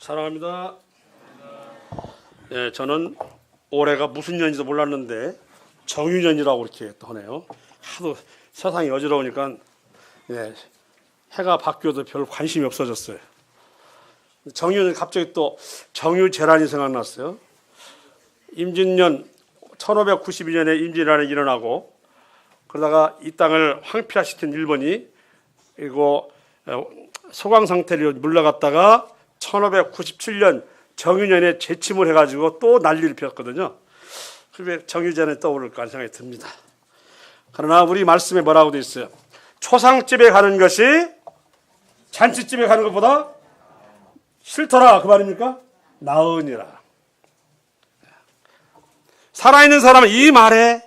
사랑합니다. 예, 저는 올해가 무슨 년인지도 몰랐는데 정유년이라고 이렇게 또 하네요. 하도 세상이 어지러우니까 예, 해가 바뀌어도 별 관심이 없어졌어요. 정유년 갑자기 또 정유재란이 생각났어요. 임진년 1592년에 임진왜란이 일어나고 그러다가 이 땅을 황폐화시킨 일본이 그리고 소강 상태로 물러갔다가 1597년 정유년에 재침을 해가지고 또 난리를 피웠거든요. 그게 정유재란이 떠오를까 생각이 듭니다. 그러나 우리 말씀에 뭐라고 되어 있어요? 초상집에 가는 것이 잔치집에 가는 것보다 싫더라 그 말입니까? 나으니라. 살아있는 사람은 이 말에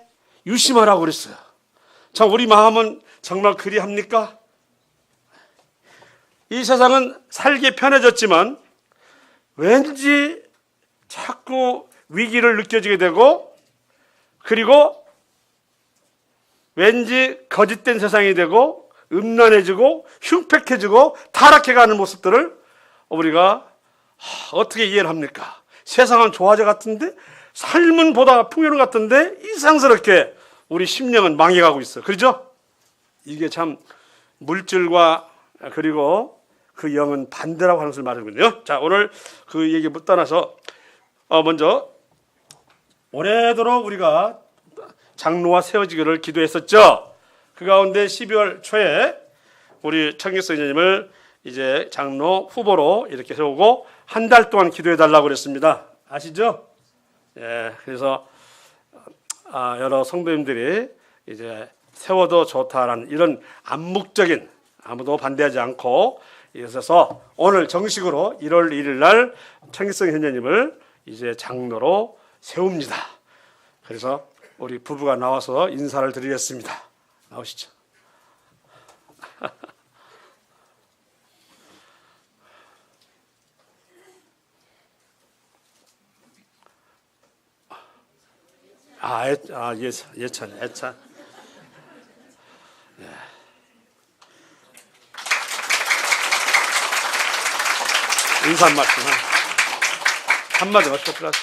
유심하라고 그랬어요. 참 우리 마음은 정말 그리합니까? 이 세상은 살기 편해졌지만 왠지 자꾸 위기를 느껴지게 되고 그리고 왠지 거짓된 세상이 되고 음란해지고 흉측해지고 타락해가는 모습들을 우리가 어떻게 이해를 합니까? 세상은 좋아져 같은데 삶은 보다 풍요로운 같은데 이상스럽게 우리 심령은 망해가고 있어. 그렇죠? 이게 참 물질과 그리고 그 영은 반대라고 하는 것을 말하거든요. 자, 오늘 그 얘기 못 떠나서 먼저 오래도록 우리가 장로와 세워지기를 기도했었죠. 그 가운데 12월 초에 우리 청기성 선생님을 이제 장로 후보로 이렇게 세우고 한 달 동안 기도해 달라고 그랬습니다. 아시죠? 예, 그래서 여러 성도님들이 이제 세워도 좋다라는 이런 암묵적인 아무도 반대하지 않고 있어서 오늘 정식으로 1월 1일 날 청기성 선생님을 이제 장로로 세웁니다. 그래서 우리 부부가 나와서 인사를 드리겠습니다. 나오시죠. 예찬. 예. 인사 한 말씀. 한마디 어떻게 들었어?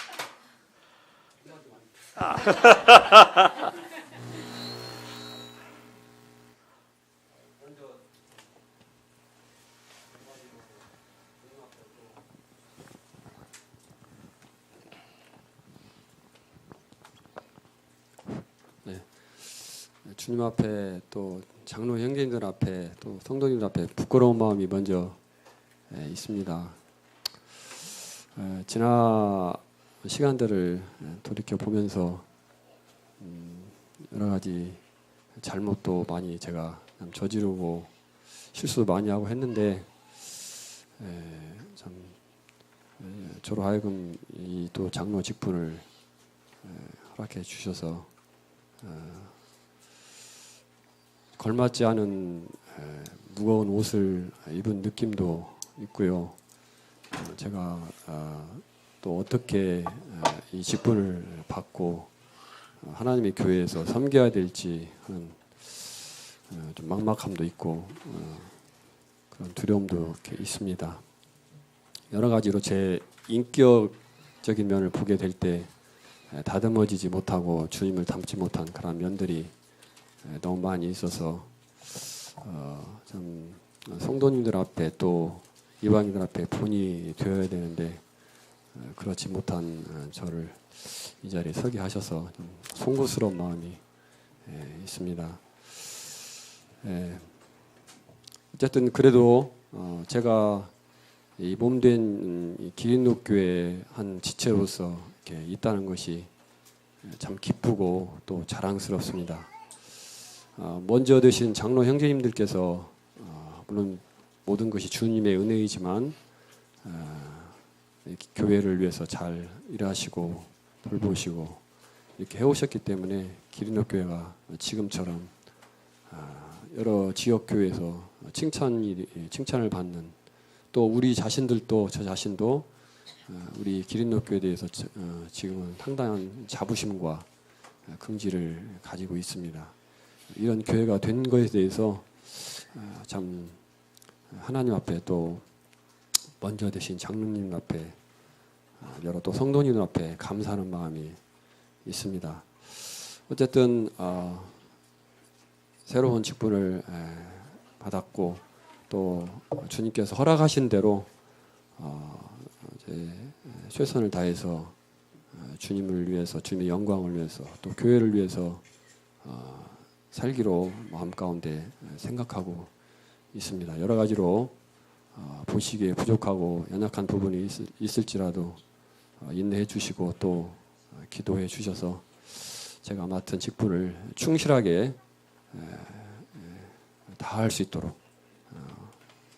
네. 주님 앞에 또 장로 형제님들 앞에 또 성도님들 앞에 부끄러운 마음이 먼저 있습니다. 지난 시간들을 돌이켜 보면서 여러 가지 잘못도 많이 제가 저지르고 실수도 많이 하고 했는데 참 저로 하여금 이 또 장로 직분을 허락해 주셔서 걸맞지 않은 무거운 옷을 입은 느낌도 있고요. 제가 또 어떻게 이 직분을 받고 하나님의 교회에서 섬겨야 될지 하는 좀 막막함도 있고 그런 두려움도 이렇게 있습니다. 여러 가지로 제 인격적인 면을 보게 될 때 다듬어지지 못하고 주님을 닮지 못한 그런 면들이 너무 많이 있어서 참 성도님들 앞에 또 이방인들 앞에 본이 되어야 되는데 그렇지 못한 저를 이 자리에 서게 하셔서 좀 송구스러운 마음이 있습니다. 어쨌든 그래도 제가 이 몸된 기린노교회 한 지체로서 이렇게 있다는 것이 참 기쁘고 또 자랑스럽습니다. 먼저 되신 장로 형제님들께서 물론 모든 것이 주님의 은혜이지만 교회를 위해서 잘 일하시고 돌보시고 이렇게 해오셨기 때문에 기린노교회가 지금처럼 여러 지역 교회에서 칭찬을 받는 또 우리 자신들도 저 자신도 우리 기린노교회에 대해서 지금은 상당한 자부심과 긍지를 가지고 있습니다. 이런 교회가 된 것에 대해서 참 하나님 앞에 또 먼저 되신 장로님 앞에 여러 또 성도님들 앞에 감사하는 마음이 있습니다. 어쨌든 새로운 직분을 받았고 또 주님께서 허락하신 대로 이제 최선을 다해서 주님을 위해서, 주님의 영광을 위해서, 또 교회를 위해서 살기로 마음 가운데 생각하고 있습니다. 여러 가지로 보시기에 부족하고 연약한 부분이 있을지라도 인내해 주시고 또 기도해 주셔서 제가 맡은 직분을 충실하게 다할 수 있도록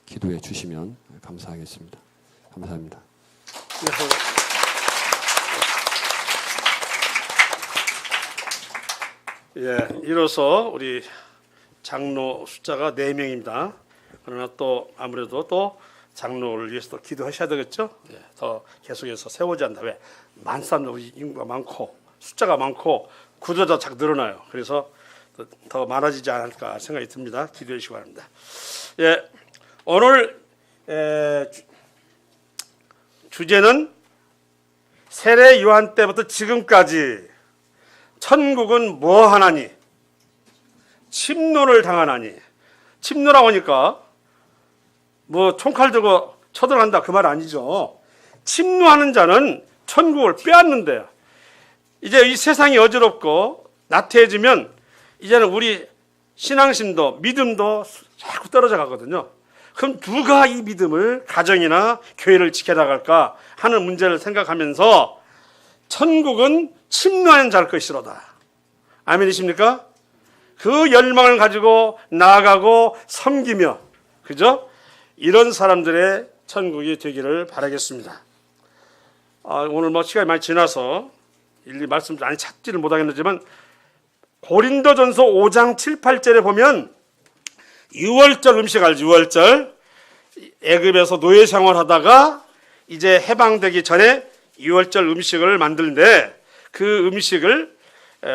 기도해 주시면 감사하겠습니다. 감사합니다. 예, 이로써 우리 장로 숫자가 4명입니다. 그러나 또 아무래도 또 장로를 위해서 또 기도하셔야 되겠죠. 예, 더 계속해서 세우지 않는다. 왜? 많은 사람들, 우리 인구가 많고 숫자가 많고 구조자 자꾸 늘어나요. 그래서 더 많아지지 않을까 생각이 듭니다. 기도해 주시기 바랍니다. 예, 오늘 주제는 세례 요한 때부터 지금까지 천국은 뭐 하나니? 침노를 당하나니. 침노라고 하니까 뭐 총칼 들고 쳐들어간다 그 말 아니죠. 침노하는 자는 천국을 빼앗는데요. 이제 이 세상이 어지럽고 나태해지면 이제는 우리 신앙심도 믿음도 자꾸 떨어져 가거든요. 그럼 누가 이 믿음을 가정이나 교회를 지켜나갈까 하는 문제를 생각하면서 천국은 침노하는 자일 것이로다. 아멘이십니까? 그 열망을 가지고 나아가고 섬기며, 그죠? 이런 사람들의 천국이 되기를 바라겠습니다. 오늘 뭐 시간이 많이 지나서 일일이 말씀 많이 찾지를 못하겠지만 고린도전서 5장 7, 8절에 보면 유월절 음식 알죠? 유월절. 애굽에서 노예 생활하다가 이제 해방되기 전에 유월절 음식을 만드는데 그 음식을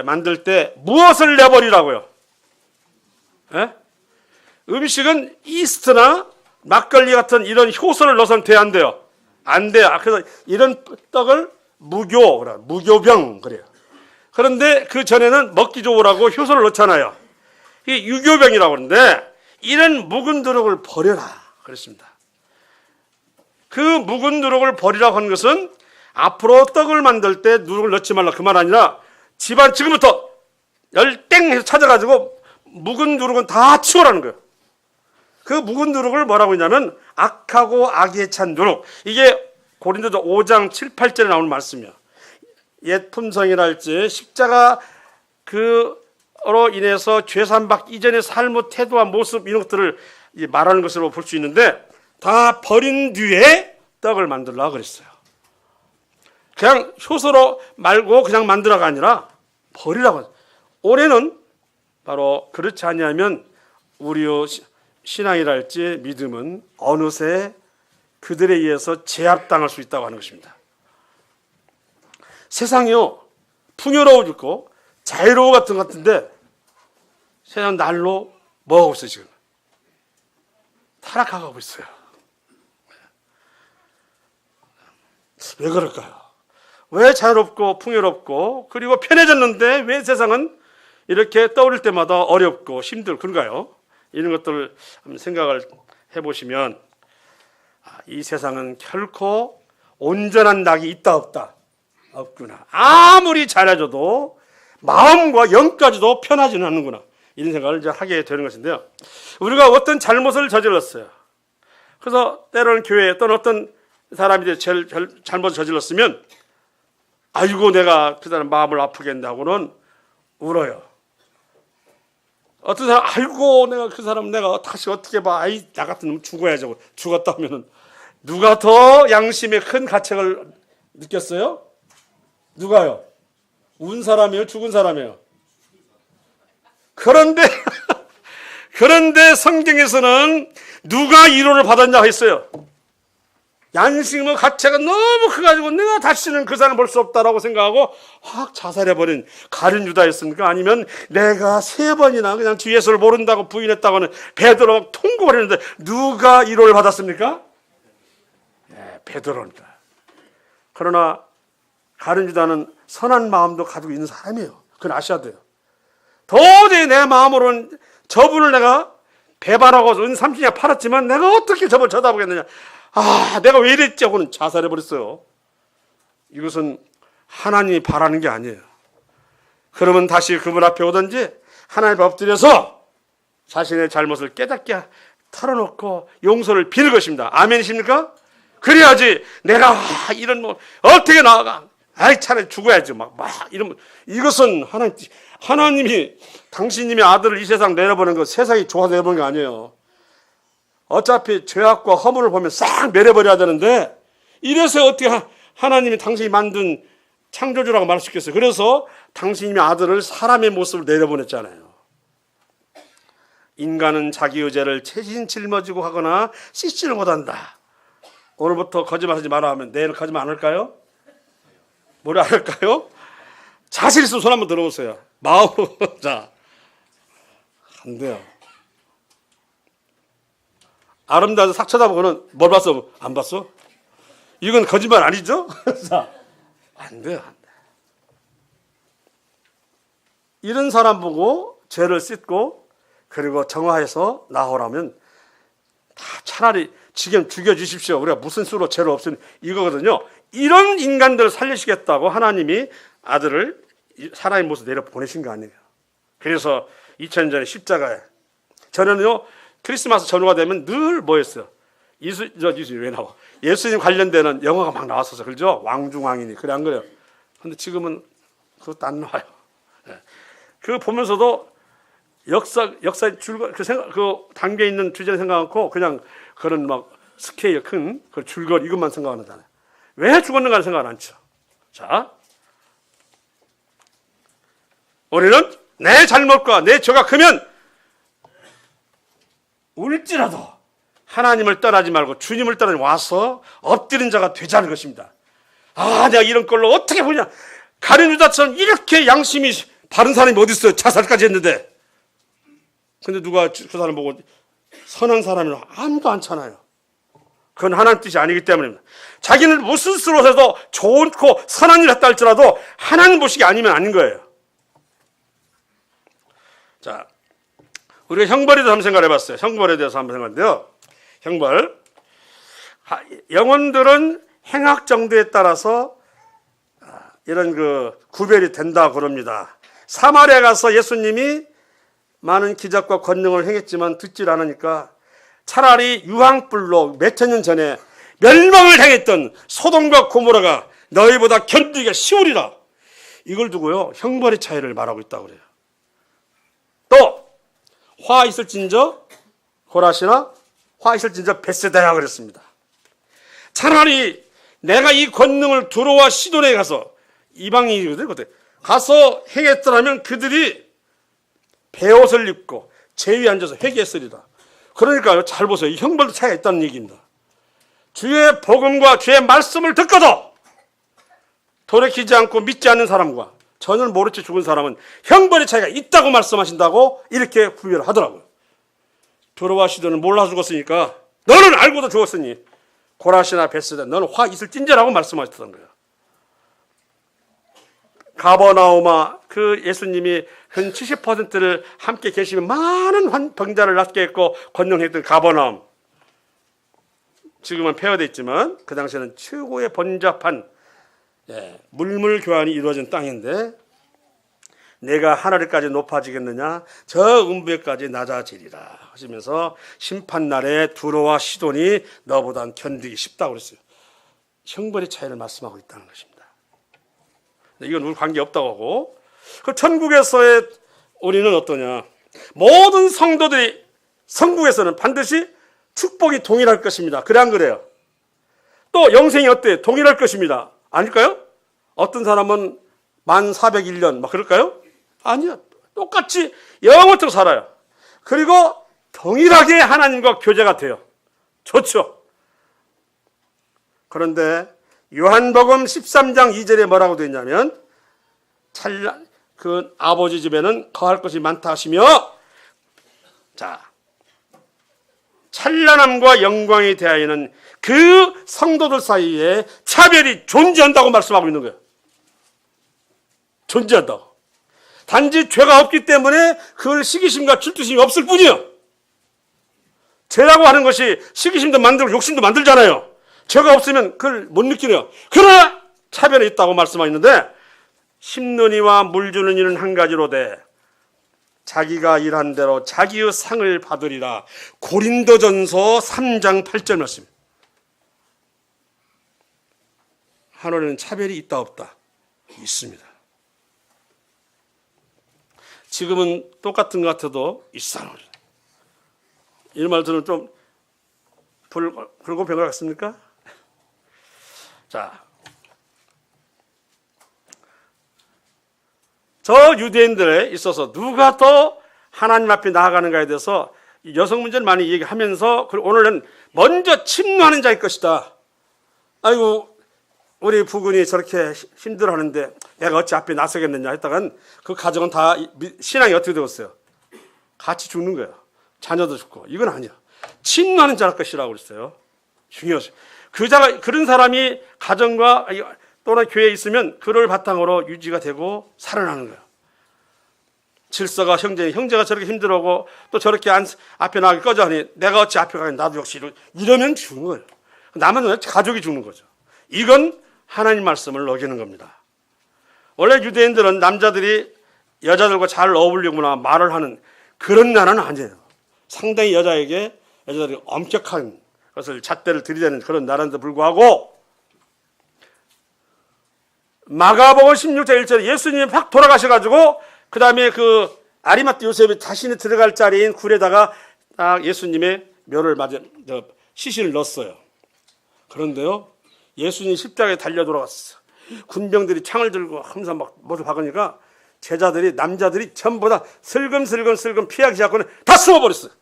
만들 때 무엇을 내버리라고요? 에? 음식은 이스트나 막걸리 같은 이런 효소를 넣어서는 돼, 안 돼요? 안 돼요. 그래서 이런 떡을 무교병 그래요. 그런데 그 전에는 먹기 좋으라고 효소를 넣잖아요. 이게 유교병이라고 하는데 이런 묵은 누룩을 버려라 그랬습니다. 그 묵은 누룩을 버리라고 하는 것은 앞으로 떡을 만들 때 누룩을 넣지 말라 그 말 아니라 집안 지금부터 열땡해서 찾아가지고 묵은 누룩은 다 치우라는 거예요. 그 묵은 누룩을 뭐라고 했냐면 악하고 악에 찬 누룩. 이게 고린도서 5장 7, 8절에 나오는 말씀이에요. 옛 품성이랄지 십자가 그로 인해서 죄산받기 이전의 삶의 태도와 모습 이런 것들을 말하는 것으로 볼 수 있는데 다 버린 뒤에 떡을 만들라고 그랬어요. 그냥 효소로 말고 그냥 만들어가 아니라 버리라고. 올해는 바로 그렇지 아니하면 우리의 신앙이랄지 믿음은 어느새 그들에 의해서 제압당할 수 있다고 하는 것입니다. 세상이요 풍요로워지고 자유로워 같은 것 같은데 세상 날로 뭐하고 있어요 지금? 타락하고 있어요. 왜 그럴까요? 왜 자유롭고 풍요롭고 그리고 편해졌는데 왜 세상은 이렇게 떠오를 때마다 어렵고 힘들고 그런가요? 이런 것들을 한번 생각을 해보시면 이 세상은 결코 온전한 낙이 있다 없다? 없구나. 아무리 잘해줘도 마음과 영까지도 편하지는 않는구나. 이런 생각을 이제 하게 되는 것인데요. 우리가 어떤 잘못을 저질렀어요. 그래서 때로는 교회에 또는 어떤 사람이 잘못을 저질렀으면 아이고 내가 그 사람 마음을 아프게 한다고는 울어요. 어떤 사람 아이고 내가 그 사람 내가 다시 어떻게 봐. 아이 나 같은 놈 죽어야지. 죽었다 하면은 누가 더 양심의 큰 가책을 느꼈어요? 누가요? 운 사람이에요? 죽은 사람이에요? 그런데 성경에서는 누가 위로를 받았냐 했어요. 양심의 가책가 너무 커가지고 내가 다시는 그 사람 볼 수 없다라고 생각하고 확 자살해버린 가룟 유다였습니까? 아니면 내가 3번이나 그냥 주 예수를 모른다고 부인했다고는 베드로가 통곡을 했는데 누가 위로를 받았습니까? 베드로입니다. 그러나 가룟 유다는 선한 마음도 가지고 있는 사람이에요. 그건 아셔야 돼요. 도저히 내 마음으로는 저분을 내가 배반하고 은 30냥 팔았지만 내가 어떻게 저분을 쳐다보겠느냐. 내가 왜 이랬지 하고는 자살해버렸어요. 이것은 하나님이 바라는 게 아니에요. 그러면 다시 그분 앞에 오든지 하나님 앞에 엎드려서 자신의 잘못을 깨닫게 털어놓고 용서를 비는 것입니다. 아멘이십니까? 그래야지 내가 이런 어떻게 나아가? 차라리 죽어야지 이러면 이것은 하나님이 당신님의 아들을 이 세상 내려보낸 거 세상이 좋아서 내려보낸 게 아니에요. 어차피 죄악과 허물을 보면 싹 내려버려야 되는데 이래서 어떻게 하나님이 당신이 만든 창조주라고 말할 수 있겠어요. 그래서 당신님의 아들을 사람의 모습을 내려보냈잖아요. 인간은 자기 의제를 채신 짊어지고 하거나 씻지를 못한다. 오늘부터 거짓말하지 마라 하면 내일 거짓말 안 할까요? 뭐라 안 할까요? 자신 있으면 손 한번 들어보세요. 마음으로. 자, 안 돼요. 아름다워서 싹 쳐다보고는 뭘 봤어? 안 봤어? 이건 거짓말 아니죠? 자, 안 돼요. 안 돼. 이런 사람 보고 죄를 씻고 그리고 정화해서 나오라면 다 차라리 지금 죽여주십시오. 우리가 무슨 수로 죄를 없애는 이거거든요. 이런 인간들을 살리시겠다고 하나님이 아들을 사람의 모습 내려 보내신 거 아니에요. 그래서 2000년 전에 십자가에 저는요 크리스마스 전후가 되면 늘 뭐였어요? 이수 왜 나와? 예수님 관련되는 영화가 막 나왔었어요. 그렇죠? 왕중왕이니 그래 안 그래요? 근데 지금은 그것도 안 나와요. 그거 보면서도 역사 그 담겨 있는 주제를 생각 않고 그냥 그런 막 스케일 큰 그 줄거리 이것만 생각하잖아요. 왜 죽었는가를 생각 안 하죠. 자, 우리는 내 잘못과 내 죄가 크면 울지라도 하나님을 떠나지 말고 주님을 떠나지 와서 엎드린 자가 되자는 것입니다. 내가 이런 걸로 어떻게 보냐. 가룟 유다처럼 이렇게 양심이 바른 사람이 어디 있어요. 자살까지 했는데. 근데 누가 그 사람 보고 선한 사람이라 아무도 않잖아요. 그건 하나님 뜻이 아니기 때문입니다. 자기는 무슨 수로 해도 좋고 선한 일을 했다 할지라도 하나님 보시기 아니면 아닌 거예요. 자, 우리가 형벌에 대해서 한번 생각해 봤어요. 형벌에 대해서 한번 생각했는데요. 형벌. 영혼들은 행악 정도에 따라서 이런 그 구별이 된다 그럽니다. 사마리아 가서 예수님이 많은 기적과 권능을 행했지만 듣질 않으니까 차라리 유황불로 몇천 년 전에 멸망을 당했던 소돔과 고모라가 너희보다 견디기가 쉬우리라. 이걸 두고요 형벌의 차이를 말하고 있다고 그래요. 또 화 있을진저 고라시나 화 있을진저 벳세다야 그랬습니다. 차라리 내가 이 권능을 두로와 시돈에 가서 이방인이거든 가서 행했더라면 그들이 베옷을 입고 제 위에 앉아서 회개했으리라. 그러니까요 잘 보세요. 이 형벌도 차이가 있다는 얘기입니다. 주의 복음과 주의 말씀을 듣고도 돌이키지 않고 믿지 않는 사람과 전혀 모른 채 죽은 사람은 형벌의 차이가 있다고 말씀하신다고 이렇게 구별을 하더라고요. 두로와 시돈은 몰라 죽었으니까 너는 알고도 죽었으니 고라시나 벳세다 너는 화 있을진저라고 말씀하셨던 거예요. 가버나우마 그 예수님이 한 70%를 함께 계시면 많은 병자를 낫게 했고 권능했던 가버나움, 지금은 폐허되어 있지만 그 당시에는 최고의 번잡한 물물 교환이 이루어진 땅인데 내가 하늘에까지 높아지겠느냐 저 음부에까지 낮아지리라 하시면서 심판날에 두로와 시돈이 너보단 견디기 쉽다고 그랬어요. 형벌의 차이를 말씀하고 있다는 것입니다. 이건 우리 관계없다고 하고 그 천국에서의 우리는 어떠냐. 모든 성도들이 천국에서는 반드시 축복이 동일할 것입니다. 그래 안 그래요? 또 영생이 어때요? 동일할 것입니다. 아닐까요? 어떤 사람은 1401년 막 그럴까요? 아니요. 똑같이 영원토록 살아요. 그리고 동일하게 하나님과 교제가 돼요. 좋죠. 그런데 요한복음 13장 2절에 뭐라고 되어 있냐면 그 아버지 집에는 거할 것이 많다 하시며 자 찬란함과 영광에 대하여는 그 성도들 사이에 차별이 존재한다고 말씀하고 있는 거예요. 존재한다고. 단지 죄가 없기 때문에 그걸 시기심과 질투심이 없을 뿐이에요. 죄라고 하는 것이 시기심도 만들고 욕심도 만들잖아요. 죄가 없으면 그걸 못 느끼네요. 그러나 차별이 있다고 말씀하고 있는데, 심는 이와 물 주는 이는 한 가지로되 자기가 일한 대로 자기의 상을 받으리라. 고린도전서 3장 8절 말씀. 하늘에는 차별이 있다 없다? 있습니다. 지금은 똑같은 것 같아도 있어요. 이 말 들으면 좀 불고평가 같습니까? 자, 저 유대인들에 있어서 누가 더 하나님 앞에 나아가는가에 대해서 여성 문제를 많이 얘기하면서 오늘은 먼저 침노하는 자일 것이다. 아이고, 우리 부군이 저렇게 힘들어하는데 내가 어찌 앞에 나서겠느냐 했다간 그 가정은 다 신앙이 어떻게 되었어요? 같이 죽는 거예요. 자녀도 죽고. 이건 아니야. 침노하는 자일 것이라고 그랬어요. 중요하죠. 그런 사람이 가정과 또는 교회에 있으면 그를 바탕으로 유지가 되고 살아나는 거예요. 질서가 형제가 저렇게 힘들어하고 또 저렇게 앞에 나가기 꺼져 하니 내가 어찌 앞에 가니 나도 역시 이러면 죽는 거예요. 남은 가족이 죽는 거죠. 이건 하나님 말씀을 어기는 겁니다. 원래 유대인들은 남자들이 여자들과 잘 어울리거나 말을 하는 그런 나라는 아니에요. 상당히 여자들이 엄격한 것을 잣대를 들이대는 그런 나라인데 불구하고 마가복음 16장 1절에 예수님이 확 돌아가셔가지고 그 다음에 그 아리마트 요셉이 자신이 들어갈 자리인 굴에다가 딱 예수님의 묘를 시신을 넣었어요. 그런데요, 예수님이 십자가에 달려 돌아갔어. 군병들이 창을 들고 항상 막 모두 박으니까 제자들이 남자들이 전부 다 슬금슬금 피하기 시작하고는 다 숨어버렸어요.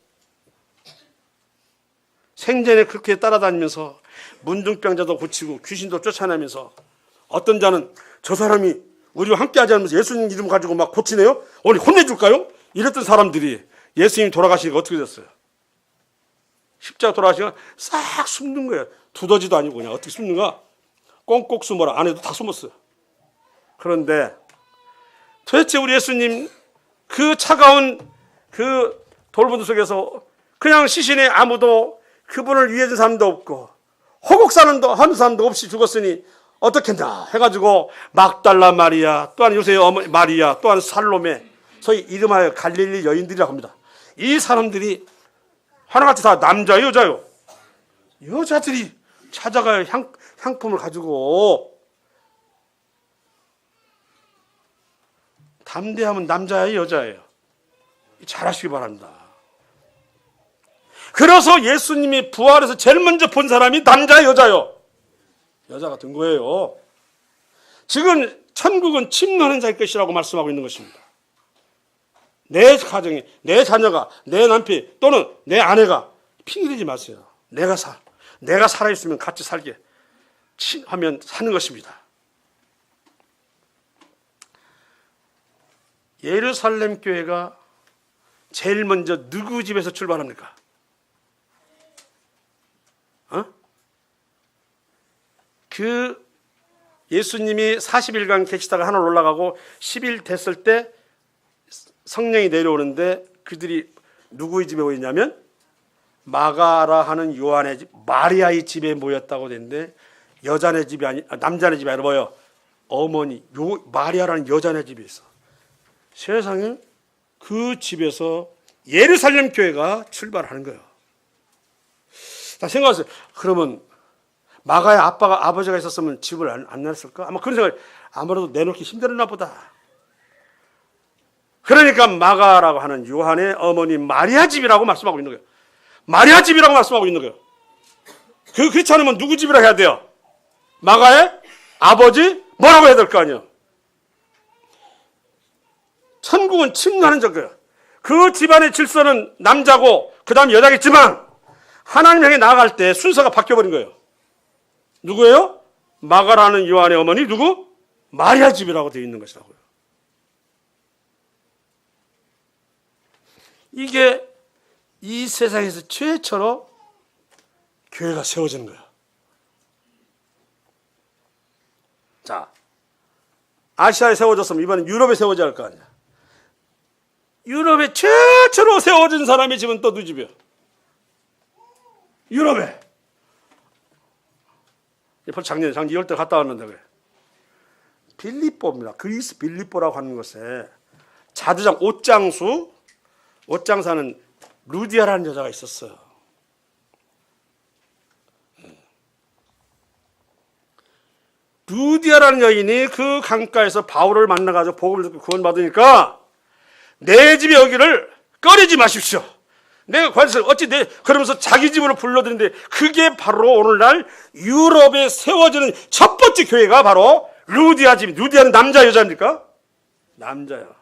생전에 그렇게 따라다니면서 문둥병자도 고치고 귀신도 쫓아내면서 어떤 자는 저 사람이 우리와 함께하지 않으면서 예수님 이름 가지고 막 고치네요? 오늘 혼내줄까요? 이랬던 사람들이 예수님이 돌아가시니까 어떻게 됐어요? 십자가 돌아가시니까 싹 숨는 거예요. 두더지도 아니고 그냥 어떻게 숨는가? 꽁꽁 숨어라. 안에도 다 숨었어요. 그런데 도대체 우리 예수님 그 차가운 그 돌부두 속에서 그냥 시신에 아무도 그분을 위해 준 사람도 없고 호곡사는 하는 사람도 없이 죽었으니 어떻겠나 해가지고 막달라 마리아, 또한 요새 어머니 마리아, 또한 살로메, 소위 이름하여 갈릴리 여인들이라고 합니다. 이 사람들이 하나같이 다 남자요 여자요? 여자들이 찾아가요. 향품을 가지고. 담대하면 남자예요 여자예요? 잘 하시기 바랍니다. 그래서 예수님이 부활해서 제일 먼저 본 사람이 남자예요 여자요? 여자가 된 거예요. 지금 천국은 침노하는 자일 것이라고 말씀하고 있는 것입니다. 내 가정이, 내 자녀가, 내 남편 또는 내 아내가 핑계대지 마세요. 내가 살아있으면 같이 살게 하면 사는 것입니다. 예루살렘 교회가 제일 먼저 누구 집에서 출발합니까? 그 예수님이 40일간 계시다가 하늘 올라가고 10일 됐을 때 성령이 내려오는데 그들이 누구의 집에 모였냐면 마가라 하는 요한의 집, 마리아의 집에 모였다고 되는데 여자네 집이 남자네 집이 아니라 뭐예요? 어머니, 마리아라는 여자네 집이 있어. 세상에 그 집에서 예루살렘 교회가 출발하는 거예요. 자, 생각하세요. 그러면 마가의 아버지가 있었으면 집을 안 냈을까? 아마 그런 생각을 아무래도 내놓기 힘들었나 보다. 그러니까 마가라고 하는 요한의 어머니 마리아 집이라고 말씀하고 있는 거예요. 마리아 집이라고 말씀하고 있는 거예요. 그렇지 않으면 누구 집이라 해야 돼요? 마가의 아버지? 뭐라고 해야 될 거 아니에요? 천국은 침노하는 자예요. 그 집안의 질서는 남자고 그 다음 여자겠지만 하나님 향해 나아갈 때 순서가 바뀌어버린 거예요. 누구예요? 마가라는 요한의 어머니 누구? 마리아 집이라고 되어 있는 것이라고요. 이게 이 세상에서 최초로 교회가 세워지는 거예요. 자, 아시아에 세워졌으면 이번엔 유럽에 세워져야 할 거 아니야. 유럽에 최초로 세워진 사람이 지금 또 누집이야. 유럽에. 벌써 작년 2월달 갔다 왔는데 그래. 빌립보입니다. 그리스 빌립보라고 하는 곳에 자두장 옷장사는 루디아라는 여자가 있었어요. 루디아라는 여인이 그 강가에서 바울을 만나가지고 복음을 듣고 구원받으니까 내 집에 여기를 꺼리지 마십시오. 내가 관심 어찌 그러면서 자기 집으로 불러드는데 그게 바로 오늘날 유럽에 세워지는 첫 번째 교회가 바로 루디아 집. 루디아는 남자 여자입니까? 남자요.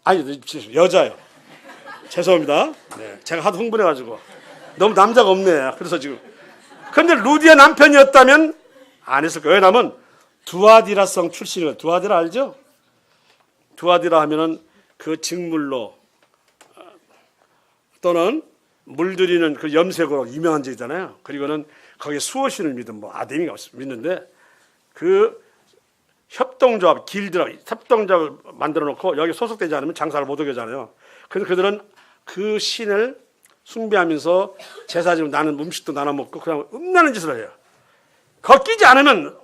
아니 여자요. 죄송합니다. 네, 제가 하도 흥분해가지고 너무 남자가 없네. 그래서 지금. 그런데 루디아 남편이었다면 안 했을 거예요. 왜냐하면 두아디라성 출신이에요. 두아디라 알죠? 두아디라 하면은 그 직물로 또는 물들이는 그 염색으로 유명한 지잖아요. 그리고는 거기에 수호신을 믿은 뭐 아데미가 믿는데 그 협동조합 길드라 협동조합을 만들어 놓고 여기 소속되지 않으면 장사를 못 하게 하잖아요. 그래서 그들은 그 신을 숭배하면서 제사 지금 나는 음식도 나눠 먹고 그냥 음란한 짓을 해요. 거끼지 않으면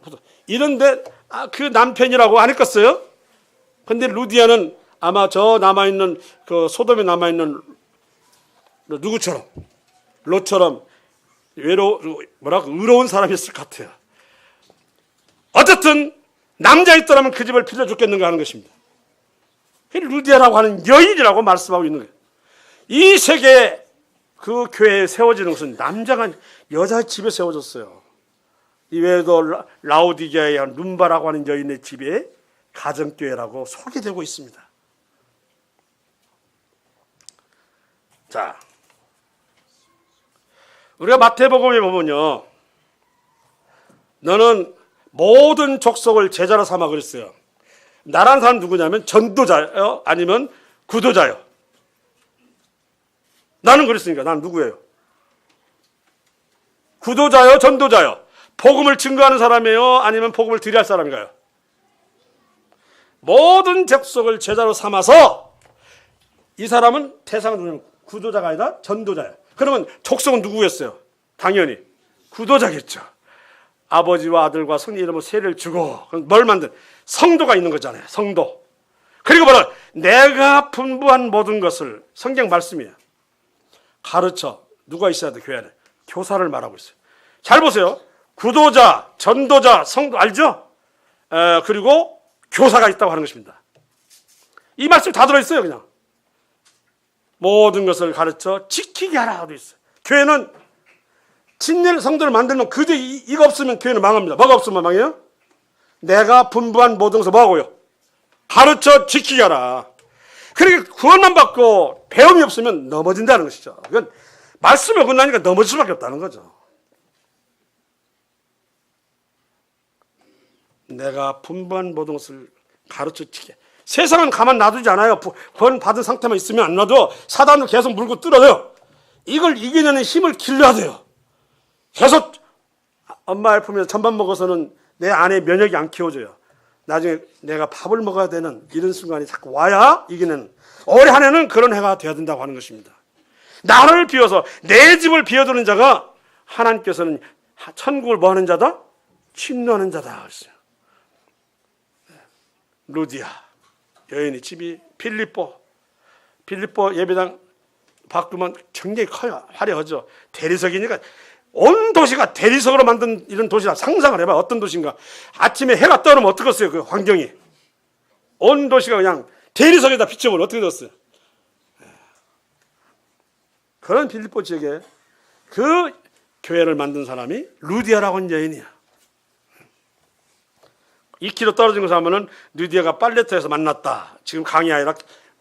이런데 그 남편이라고 안 했겠어요? 근데 루디아는 아마 저 남아있는 그 소돔에 남아있는 누구처럼 롯처럼 의로운 사람이었을 것 같아요. 어쨌든 남자였더라면 그 집을 빌려 줬겠는가 하는 것입니다. 루디아라고 하는 여인이라고 말씀하고 있는 거예요. 이 세계 그 교회에 세워지는 것은 남자가 여자 집에 세워졌어요. 이외에도 라오디게아의 룸바라고 하는 여인의 집에 가정교회라고 소개되고 있습니다. 자, 우리가 마태복음에 보면요, 너는 모든 족속을 제자로 삼아 그랬어요. 나라는 사람 누구냐면 전도자요, 아니면 구도자요. 나는 그랬으니까 나는 누구예요? 구도자요, 전도자요. 복음을 증거하는 사람이에요, 아니면 복음을 드려야 할 사람인가요? 모든 족속을 제자로 삼아서 이 사람은 대상은 누구냐면 구도자가 아니라 전도자예요. 그러면 족속은 누구였어요? 당연히 구도자겠죠. 아버지와 아들과 성령 이름으로 세례를 주고 뭘 만든? 성도가 있는 거잖아요. 성도. 그리고 뭐라? 내가 분부한 모든 것을 성경 말씀이에요. 가르쳐. 누가 있어야 돼? 교회 안에. 교사를 말하고 있어요. 잘 보세요. 구도자, 전도자, 성도 알죠? 그리고 교사가 있다고 하는 것입니다. 이 말씀 다 들어있어요. 그냥. 모든 것을 가르쳐 지키게 하라 하고 있어요. 교회는 친일 성도를 만들면 그저 이거 없으면 교회는 망합니다. 뭐가 없으면 망해요? 내가 분부한 모든 것을 뭐하고요? 가르쳐 지키게 하라. 그러니까 구원만 받고 배움이 없으면 넘어진다는 것이죠. 그건 말씀이 어긋나니까 넘어질 수밖에 없다는 거죠. 내가 분부한 모든 것을 가르쳐 지키게. 세상은 가만 놔두지 않아요. 구원 받은 상태만 있으면 안 놔둬. 사단도 계속 물고 뜯어요. 이걸 이기려는 힘을 길러야 돼요. 계속 엄마의 품에서 전밥 먹어서는 내 안에 면역이 안 키워져요. 나중에 내가 밥을 먹어야 되는 이런 순간이 자꾸 와야 이기는. 올해 한 해는 그런 해가 되어야 된다고 하는 것입니다. 나를 비워서 내 집을 비워두는 자가 하나님께서는 천국을 뭐 하는 자다? 침노하는 자다 그랬어요. 루디아 여인의 집이 빌립보 예배당 바꾸면 굉장히 커요. 화려하죠. 대리석이니까 온 도시가 대리석으로 만든 이런 도시라 상상을 해봐. 어떤 도시인가. 아침에 해가 떠오르면 어떻겠어요? 그 환경이. 온 도시가 그냥 대리석에다 비춰보면 어떻게 됐어요? 그런 빌립보 지역에 그 교회를 만든 사람이 루디아라고 하는 여인이야. 2km 떨어진 곳에 하면은 루디아가 빨레터에서 만났다. 지금 강이 아니라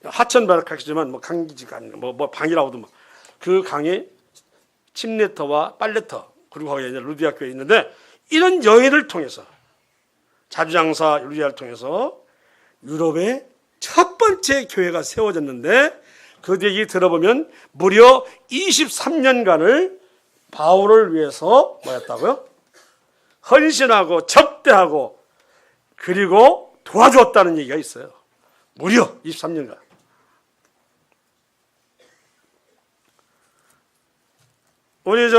하천바락하지만 뭐 강기지가 아니고 뭐 방이라고 하도 그 강에 침레터와 빨레터 그리고 거기에 이제 루디아 교회 있는데 이런 여인을 통해서 자주장사 루디아를 통해서 유럽의 첫 번째 교회가 세워졌는데 그 얘기 들어보면 무려 23년간을 바울을 위해서 뭐였다고요? 헌신하고 접대하고 그리고 도와주었다는 얘기가 있어요. 무려 23년간. 우리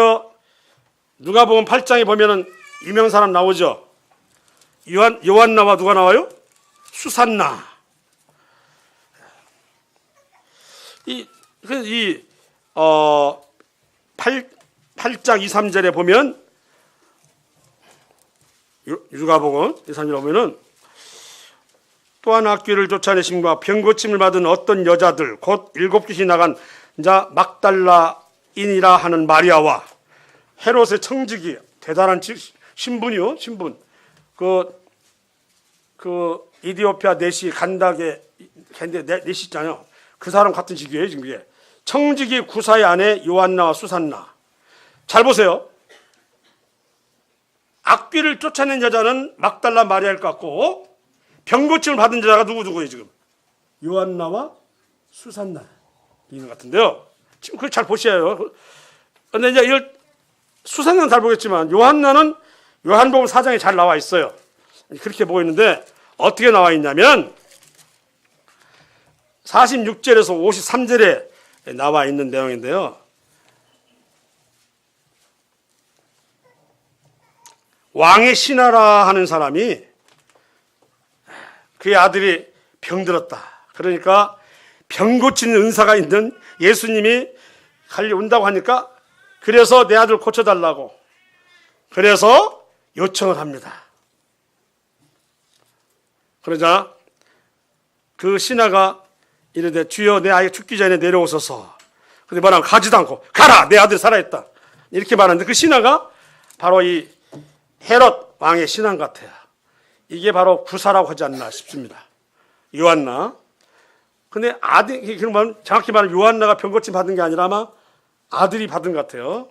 누가복음 8장에 보면은 유명 사람 나오죠. 요한나와 누가 나와요? 수산나. 이 8장 2, 3절에 보면 누가복음 2, 3절에 보면은 또한 악귀를 쫓아내심과 병고침을 받은 어떤 여자들 곧 7귀신이 나간 자 막달라인이라 하는 마리아와 헤롯의 청지기 대단한 신분이요. 신분. 그 이디오피아 내시 간닥의 내시 있잖아요. 그 사람 같은 직위예요. 지금 이게 청지기 구사의 아내 요한나와 수산나. 잘 보세요. 악귀를 쫓아낸 여자는 막달라 마리아일 것 같고 병고침을 받은 여자가 누구예요 지금? 요한나와 수산나 있는 것 같은데요. 지금 그걸 잘 보셔요. 그런데 이제 이걸 수산나는 잘 보겠지만 요한나는 요한복음 4장에 잘 나와 있어요. 그렇게 보고 있는데 어떻게 나와 있냐면 46절에서 53절에 나와 있는 내용인데요. 왕의 신하라 하는 사람이 그의 아들이 병들었다. 그러니까 병 고치는 은사가 있는 예수님이 온다고 하니까 그래서 내 아들 고쳐달라고 그래서 요청을 합니다. 그러자 그 신하가 이르되 주여 내 아이 죽기 전에 내려오소서. 근데 뭐라고 가지도 않고 가라 내 아들 살아있다 이렇게 말하는데 그 신하가 바로 이 헤롯 왕의 신하 같아요. 이게 바로 구사라고 하지 않나 싶습니다. 요한나. 근데 아들 그러면 정확히 말하면 요한나가 병고침 받은 게 아니라 아마 아들이 받은 것 같아요.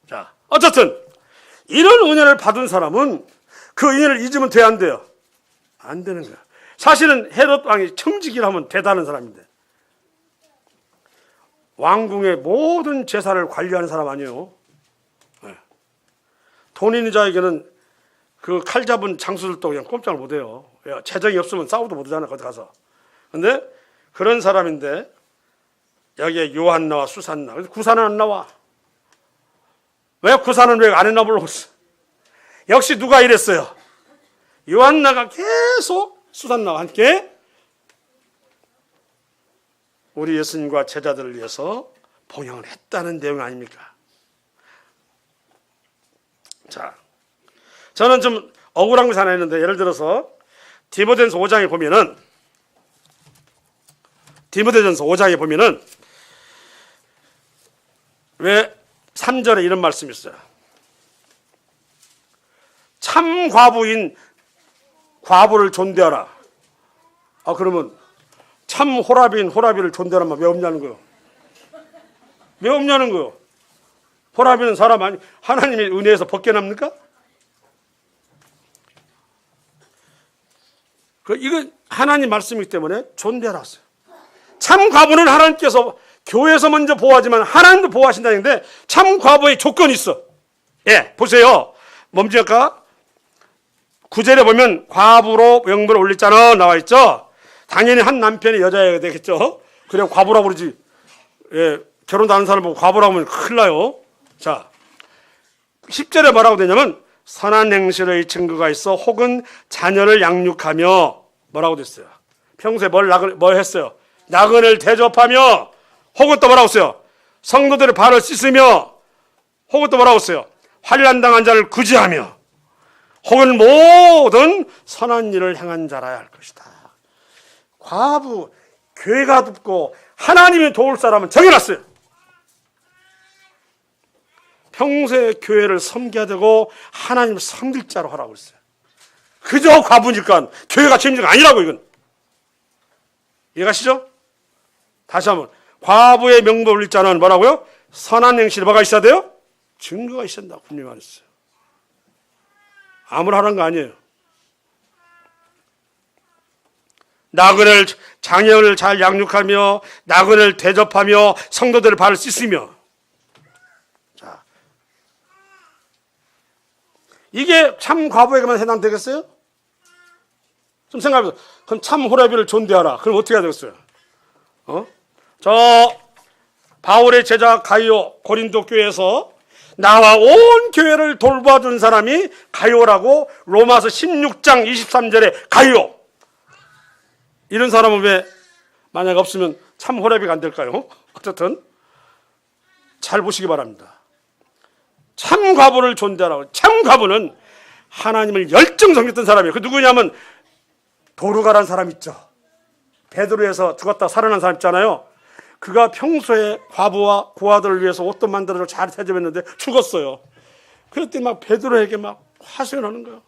자 어쨌든 이런 은혜를 받은 사람은 그 은혜를 잊으면 돼야 안 돼요? 안 되는 거야. 사실은 헤롯 왕이 청지기라면 대단한 사람인데 왕궁의 모든 재산을 관리하는 사람 아니에요. 돈 있는 자에게는 그 칼 잡은 장수들도 그냥 꼼짝을 못해요. 재정이 없으면 싸우도 못하잖아요. 거기 가서. 근데 그런 사람인데 여기에 요한나와 수산나. 구사는 안 나와. 왜 구사는 왜 안 했나 모르겠어. 역시 누가 이랬어요. 요한나가 계속 수산나와 함께 우리 예수님과 제자들을 위해서 봉양을 했다는 내용 아닙니까? 자, 저는 좀 억울한 것이 하나 있는데 예를 들어서 디모데전서 5장에 보면은 왜 3절에 이런 말씀이 있어요. 참 과부인 과부를 존대하라. 그러면 참 호라비인 호라비를 존대하란 말 왜 없냐는 거예요. 왜 없냐는 거예요. 호라비는 사람 아니 하나님의 은혜에서 벗겨납니까? 이건 하나님 말씀이기 때문에 존대하라 했어요. 참 과부는 하나님께서 교회에서 먼저 보호하지만 하나님도 보호하신다는데 참 과부의 조건이 있어. 예, 보세요. 뭡니까? 9절에 보면 과부로 명분을 올리잖아 나와 있죠. 당연히 한 남편이 여자여야 되겠죠. 그래 과부라고 그러지. 예, 결혼도 안 하는 사람 보고 과부라고 하면 큰일 나요. 자, 10절에 뭐라고 되냐면 선한 행실의 증거가 있어 혹은 자녀를 양육하며 뭐라고 됐어요. 평소에 뭘 했어요. 나그네를 대접하며 혹은 또 뭐라고 했어요. 성도들의 발을 씻으며 혹은 또 뭐라고 했어요. 환난 당한 자를 구제하며 혹은 모든 선한 일을 행한 자라야 할 것이다. 과부, 교회가 돕고 하나님이 도울 사람은 정해놨어요. 평소에 교회를 섬겨야 되고 하나님을 섬길 자로 하라고 했어요. 그저 과부니까 교회가 책임진 거 아니라고 이건. 이해가시죠? 다시 한번 과부의 명분 올릴 자는 뭐라고요? 선한 행실에 뭐가 있어야 돼요? 증거가 있어야 된다고 분명히 말했어요. 아무나 하는 거 아니에요. 나그네를 자녀를 잘 양육하며 나그네를 대접하며 성도들의 발을 씻으며. 자, 이게 참 과부에게만 해당되겠어요? 좀 생각해보세요. 그럼 참 호라비를 존대하라. 그럼 어떻게 해야 되겠어요? 저 바울의 제자 가이오 고린도 교회에서 나와 온 교회를 돌봐준 사람이 가이오라고 로마서 16장 23절에 가이오. 이런 사람은 왜 만약 없으면 참 호라비가 안 될까요? 어쨌든 잘 보시기 바랍니다. 참 과부를 존대하라고. 참 과부는 하나님을 열정 섬겼던 사람이에요. 그 누구냐면 도르가라는 사람 있죠. 베드로에서 죽었다 살아난 사람 있잖아요. 그가 평소에 과부와 고아들을 위해서 옷도 만들어서 잘 대접했는데 죽었어요. 그랬더니 막 베드로에게 막 화소연하는 거예요.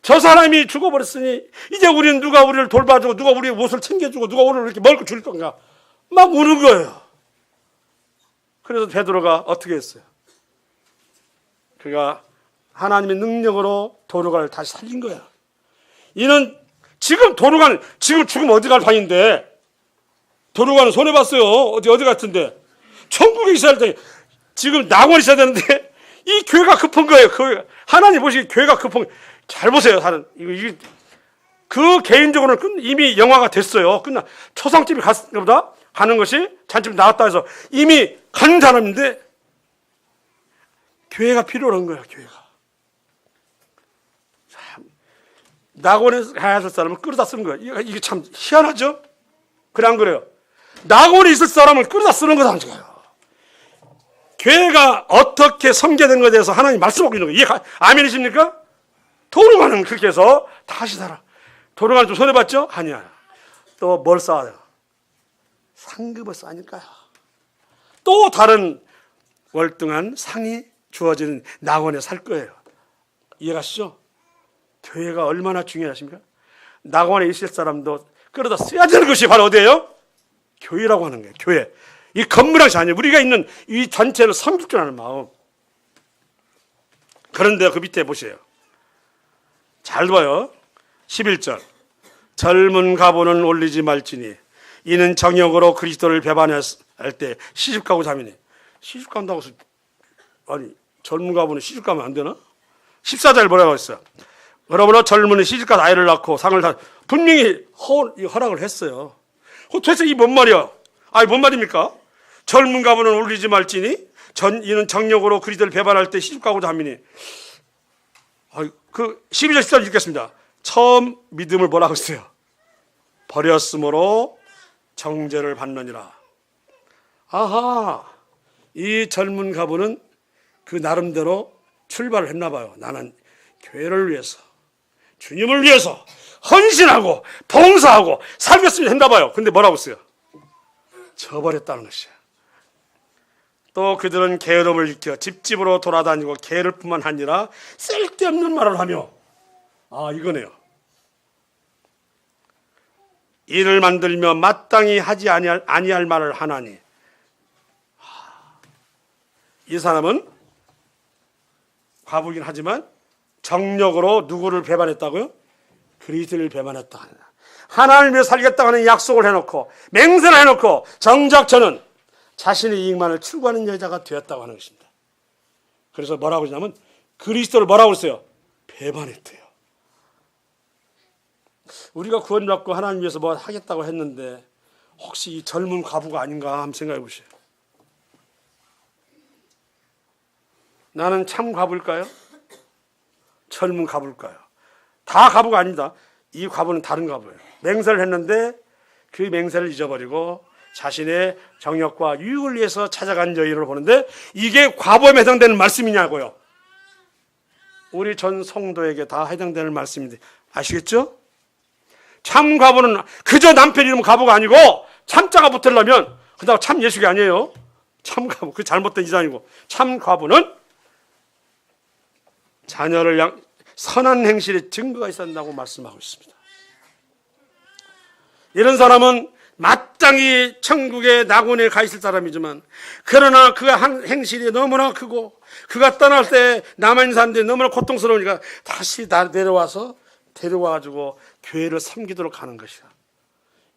저 사람이 죽어버렸으니 이제 우리는 누가 우리를 돌봐주고 누가 우리의 옷을 챙겨주고 누가 우리를 이렇게 먹을 거 줄 건가 막 우는 거예요. 그래서 베드로가 어떻게 했어요? 그가 하나님의 능력으로 도르가를 다시 살린 거야. 이는 지금 도르가는 지금 죽으면 어디 갈 판인데 도르가는 손해봤어요. 어디 같은데 천국에 있어야 할 때 지금 낙원에 있어야 되는데 이 교회가 급한 거예요. 하나님 보시기에 교회가 급한 거예요. 잘 보세요. 그 개인적으로는 이미 영화가 됐어요. 끝나 초상집에 갔보다 가는 것이 잔집 나왔다 해서 이미 간 사람인데 교회가 필요한 거예요. 교회가 참 낙원에 가야 할 사람을 끌어다 쓰는 거예요. 이게 참 희한하죠? 그래 안 그래요? 낙원에 있을 사람을 끌어다 쓰는 거다. 교회가 어떻게 섬겨되는 것에 대해서 하나님 말씀하고 있는 거예요. 아멘이십니까? 도르가는 그렇게 해서 다시 살아. 도르가는 좀 손해봤죠? 아니야. 또 뭘 쌓아요? 상급을 쌓으니까요. 또 다른 월등한 상이 주어지는 낙원에 살 거예요. 이해가시죠? 교회가 얼마나 중요하십니까? 낙원에 있을 사람도 끌어다 써야 되는 것이 바로 어디예요? 교회라고 하는 거예요. 교회. 이 건물한 것이 아니에요. 우리가 있는 이 전체를 섬길 줄 아는 마음. 그런데 그 밑에 보세요. 잘 봐요. 11절. 젊은 가보는 올리지 말지니 이는 정욕으로 그리스도를 배반할 때 시집가고 자매니. 시집간다고 해서 아니 젊은 가보는 시집가면 안 되나? 14절 뭐라고 했어요? 그러므로 젊은이 시집가서 아이를 낳고 상을 다 분명히 허락을 했어요. 도대체 이 뭔 말이야? 아니 뭔 말입니까? 젊은 가보는 올리지 말지니 이는 정욕으로 그리스도를 배반할 때 시집가고자 함이니. 그 12절 14절 읽겠습니다. 처음 믿음을 뭐라고 했어요? 버렸으므로 정죄를 받느니라. 아하, 이 젊은 가부는 그 나름대로 출발을 했나 봐요. 나는 교회를 위해서 주님을 위해서 헌신하고 봉사하고 살겠습니다 했나 봐요. 근데 뭐라고 했어요? 저버렸다는 것이에요. 또 그들은 게으름을 일으켜 집집으로 돌아다니고 게으를 뿐만 아니라 쓸데없는 말을 하며 이거네요. 일을 만들며 마땅히 하지 아니할 말을 하나니. 이 사람은 과부긴 하지만 정력으로 누구를 배반했다고요? 그리스도를 배반했다. 하나님을 위해 살겠다고 하는 약속을 해놓고 맹세를 해놓고 정작 저는 자신의 이익만을 추구하는 여자가 되었다고 하는 것입니다. 그래서 뭐라고 하냐면 그리스도를 뭐라고 했어요? 배반했대요. 우리가 구원받고 하나님 위해서 뭐 하겠다고 했는데 혹시 이 젊은 과부가 아닌가 한번 생각해 보세요. 나는 참 과부일까요? 젊은 과부일까요? 다 과부가 아닙니다. 이 과부는 다른 과부예요. 맹세를 했는데 그 맹세를 잊어버리고 자신의 정욕과 유익을 위해서 찾아간 여인을 보는데 이게 과부에 해당되는 말씀이냐고요. 우리 전 성도에게 다 해당되는 말씀인데 아시겠죠? 참 과부는 그저 남편 이름 과부가 아니고 참자가 붙으려면 그다음 참 예수가 아니에요. 참 과부 그 잘못된 이단이고 참 과부는 자녀를 선한 행실의 증거가 있어야 한다고 말씀하고 있습니다. 이런 사람은 마땅히 천국의 낙원에 가 있을 사람이지만 그러나 그가 한 행실이 너무나 크고 그가 떠날 때 남아있는 사람들이 너무나 고통스러우니까 다시 데려와가지고 교회를 섬기도록 하는 것이야.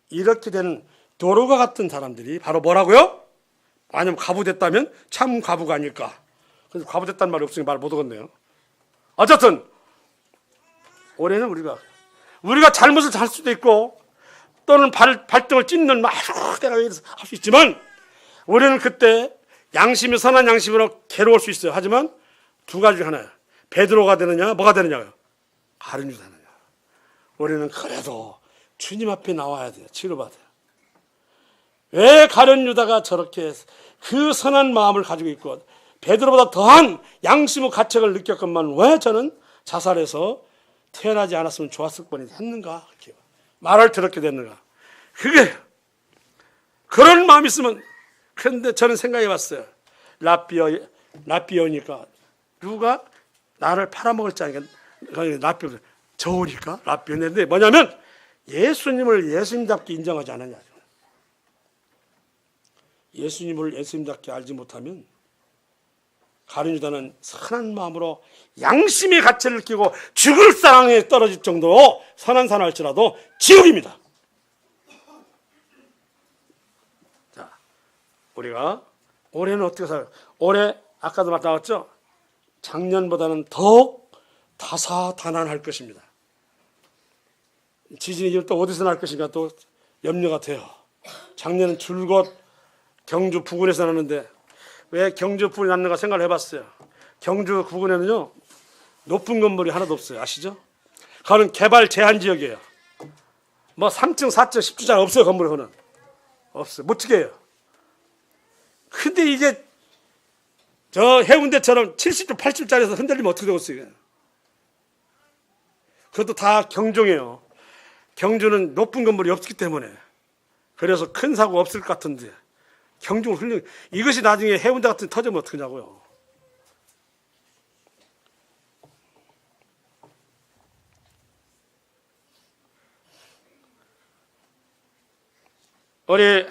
이렇게 되는 도로가 같은 사람들이 바로 뭐라고요? 아니면 과부됐다면 참 과부가 아닐까. 그래서 과부됐다는 말이 없으니 말 못하겠네요. 어쨌든 올해는 우리가 잘못을 할 수도 있고 또는 발등을 찢는 막 내가 왜 이래서 할 수 있지만 우리는 그때 양심이 선한 양심으로 괴로울 수 있어요. 하지만 두 가지 중 하나예요. 베드로가 되느냐 뭐가 되느냐요. 가룟 유다느냐. 우리는 그래도 주님 앞에 나와야 돼요. 치료받아요. 왜 가룟 유다가 저렇게 그 선한 마음을 가지고 있고 베드로보다 더한 양심의 가책을 느꼈건만 왜 저는 자살해서 태어나지 않았으면 좋았을 뻔했는가 말을 들었게 됐는가. 그게 그런 마음이 있으면. 그런데 저는 생각해 봤어요. 라비어니까 누가 나를 팔아먹을 자니까 라비어 저으니까 라비어인데 뭐냐면 예수님을 예수님답게 인정하지 않았냐. 예수님을 예수님답게 알지 못하면 가룟 유다는 선한 마음으로 양심의 가치를 끼고 죽을 상황에 떨어질 정도로 선한 사람 할지라도 지옥입니다. 자, 우리가 올해는 어떻게 살아요? 올해 아까도 나왔죠? 작년보다는 더욱 다사다난할 것입니다. 지진이 또 어디서 날 것인가 또 염려가 돼요. 작년은 줄곧 경주 부근에서 나는데 왜 경주 부근이 났는가 생각을 해봤어요. 경주 부근에는요 높은 건물이 하나도 없어요. 아시죠? 그거는 개발 제한 지역이에요. 뭐 3층, 4층, 10주짜리 없어요. 건물이 그거는 없어요. 못 지게 해요. 근데 이게 저 해운대처럼 70주, 80주짜리에서 흔들리면 어떻게 되겠어요? 그것도 다 경종이에요. 경주는 높은 건물이 없기 때문에 그래서 큰 사고 없을 것 같은데 경중을 흘리는 이것이 나중에 해운대 같은 데 터지면 어떡하냐고요. 우리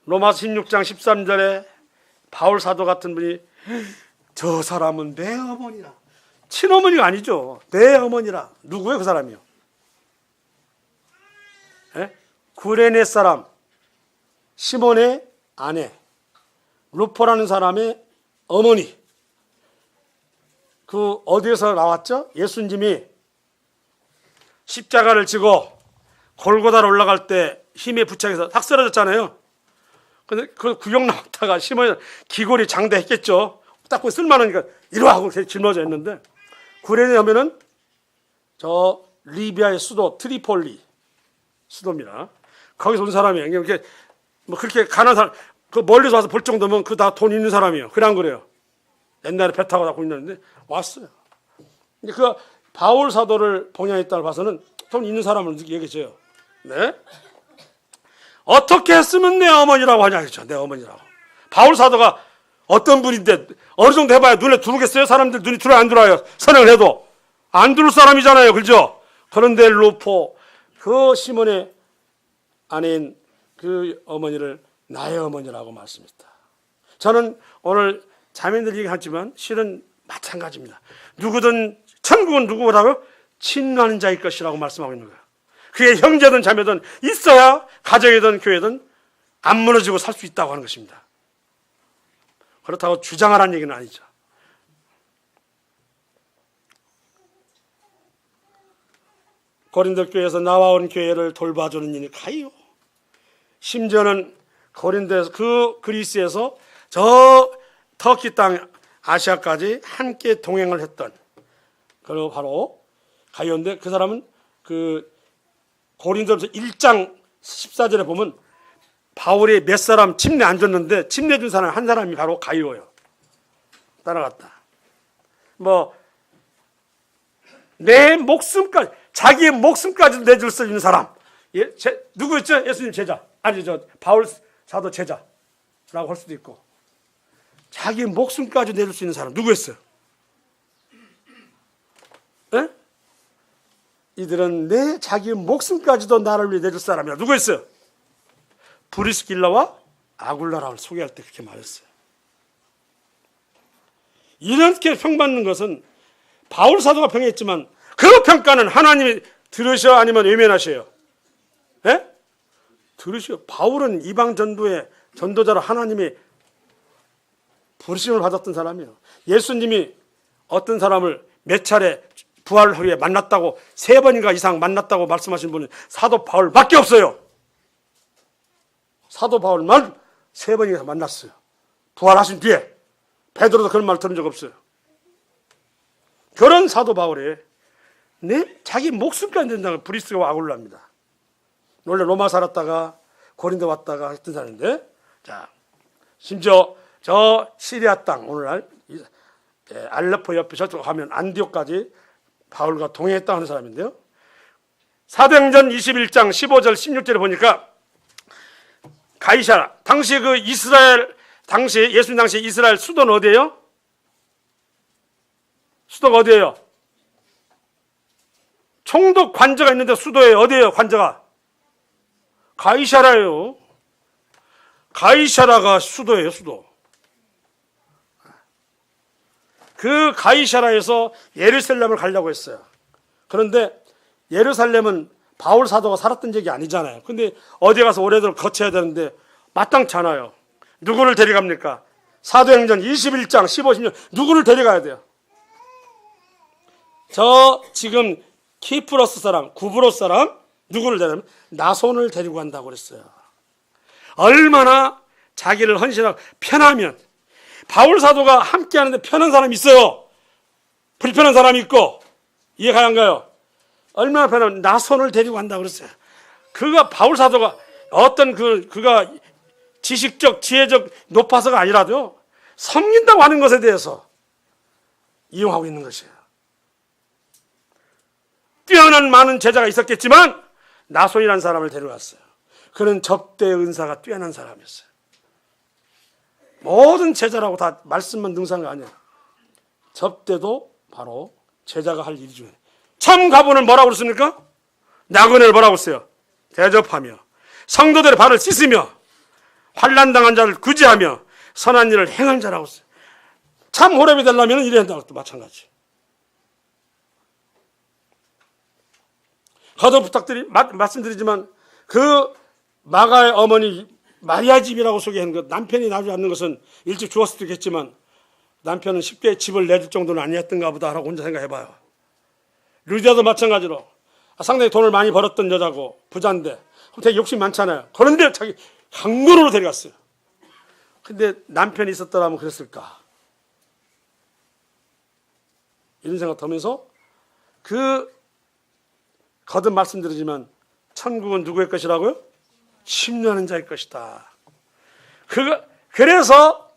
로마서 16장 13절에 바울 사도 같은 분이 저 사람은 내 어머니라. 친어머니가 아니죠. 내 어머니라. 누구예요 그 사람이요? 구레네 사람 시몬의 아내 루포라는 사람의 어머니. 그 어디에서 나왔죠? 예수님이 십자가를 지고 골고다로 올라갈 때 힘에 부착해서 탁 쓰러졌잖아요. 근데 그 구경 나왔다가 시몬이 기골이 장대했겠죠. 딱 쓸만하니까 이러하고 짊어져 있는데 구레네 하면은 저 리비아의 수도 트리폴리 수도입니다. 거기서 온 사람이에요. 이렇게 뭐 그렇게 가난한 사람, 그 멀리서 와서 볼 정도면 그 다 돈 있는 사람이에요. 그래 안 그래요? 옛날에 배 타고 다고 있는데 왔어요. 근데 그 바울 사도를 봉양했다고 봐서는 돈 있는 사람을 얘기해줘요. 네? 어떻게 했으면 내 어머니라고 하냐 했죠. 내 어머니라고. 바울 사도가 어떤 분인데 어느 정도 해봐야 눈에 들어오겠어요? 사람들 눈이 들어요 안 들어요? 선행을 해도 안 들을 사람이잖아요. 그죠? 그런데 루포 그 시몬의 아내인 그 어머니를 나의 어머니라고 말씀했다. 저는 오늘 자매들 얘기하지만 실은 마찬가지입니다. 누구든 천국은 누구보다도 친하는 자일 것이라고 말씀하고 있는 거예요. 그게 형제든 자매든 있어야 가정이든 교회든 안 무너지고 살 수 있다고 하는 것입니다. 그렇다고 주장하라는 얘기는 아니죠. 고린도 교회에서 나와온 교회를 돌봐주는 일이 가요. 심지어는 고린도에서 그 그리스에서 저 터키 땅 아시아까지 함께 동행을 했던 그리고 바로 가요인데 그 사람은 그 고린도서 1장 14절에 보면 바울이 몇 사람 침례 안 줬는데 침례 준 사람 한 사람이 바로 가요예요. 따라갔다. 뭐 내 목숨까지 자기의 목숨까지 내줄 수 있는 사람. 누구였죠? 예수님 제자. 아니 저 바울 사도 제자라고 할 수도 있고 자기의 목숨까지 내줄 수 있는 사람 누구였어요? 에? 이들은 내 자기의 목숨까지도 나를 위해 내줄 사람이라. 누구였어요? 브리스길라와 아굴라라를 소개할 때 그렇게 말했어요. 이렇게 평받는 것은 바울 사도가 평했지만 그 평가는 하나님이 들으셔 아니면 외면하셔요? 예? 들으시오. 바울은 이방 전도의 전도자로 하나님의 부르심을 받았던 사람이에요. 예수님이 어떤 사람을 몇 차례 부활 후에 만났다고 3번인가 이상 만났다고 말씀하신 분은 사도 바울밖에 없어요. 사도 바울만 3번인가 만났어요. 부활하신 뒤에. 베드로도 그런 말 들은 적 없어요. 그런 사도 바울이 자기 목숨까지 된다는 브리스가 아굴라입니다. 원래 로마 살았다가 고린도 왔다가 했던 사람인데, 자, 심지어 저 시리아 땅, 오늘날 알레포 옆에 저쪽 가면 안디옥까지 바울과 동행했다 하는 사람인데요. 사도행전 21장 15절 16절에 보니까 가이사라, 당시 그 이스라엘, 예수님 당시 이스라엘 수도는 어디예요? 수도가 어디예요? 총독 관저가 있는데 수도에 어디예요? 관저가? 가이사라예요. 가이사라가 수도예요, 수도. 그 가이사라에서 예루살렘을 가려고 했어요. 그런데 예루살렘은 바울 사도가 살았던 적이 아니잖아요. 근데 어디 가서 오래도록 거쳐야 되는데 마땅치 않아요. 누구를 데려갑니까? 사도행전 21장 15, 16 누구를 데려가야 돼요? 저 지금 키프로스 사람, 구브로스 사람 누구를 데려가면 나손을 데리고 간다고 그랬어요. 얼마나 자기를 헌신하고 편하면, 바울 사도가 함께 하는데 편한 사람이 있어요. 불편한 사람이 있고. 이해가 안 가요? 얼마나 편하면 나손을 데리고 간다고 그랬어요. 그가 바울 사도가 어떤 그가 지식적, 지혜적 높아서가 아니라도요, 섬긴다고 하는 것에 대해서 이용하고 있는 것이에요. 뛰어난 많은 제자가 있었겠지만 나손이라는 사람을 데려왔어요. 그는 접대 은사가 뛰어난 사람이었어요. 모든 제자라고 다 말씀만 능사한 거 아니야. 접대도 바로 제자가 할 일 중에. 참 가부는 뭐라고 그랬습니까? 나그네를 뭐라고 했어요? 대접하며 성도들의 발을 씻으며 환난당한 자를 구제하며 선한 일을 행한 자라고 했어요. 참 호렙이 되려면 이래야 한다고 또 마찬가지. 거듭 말씀드리지만 그 마가의 어머니 마리아 집이라고 소개한 것, 남편이 놔주지 않는 것은 일찍 죽었을 수도 있겠지만 남편은 쉽게 집을 내줄 정도는 아니었던가 보다 라고 혼자 생각해봐요. 루디아도 마찬가지로 상당히 돈을 많이 벌었던 여자고 부자인데 되게 욕심 많잖아요. 그런데 자기 강물으로 데려갔어요. 근데 남편이 있었더라면 그랬을까? 이런 생각 하면서 거듭 말씀드리지만 천국은 누구의 것이라고요? 심려하는 자의 것이다. 그래서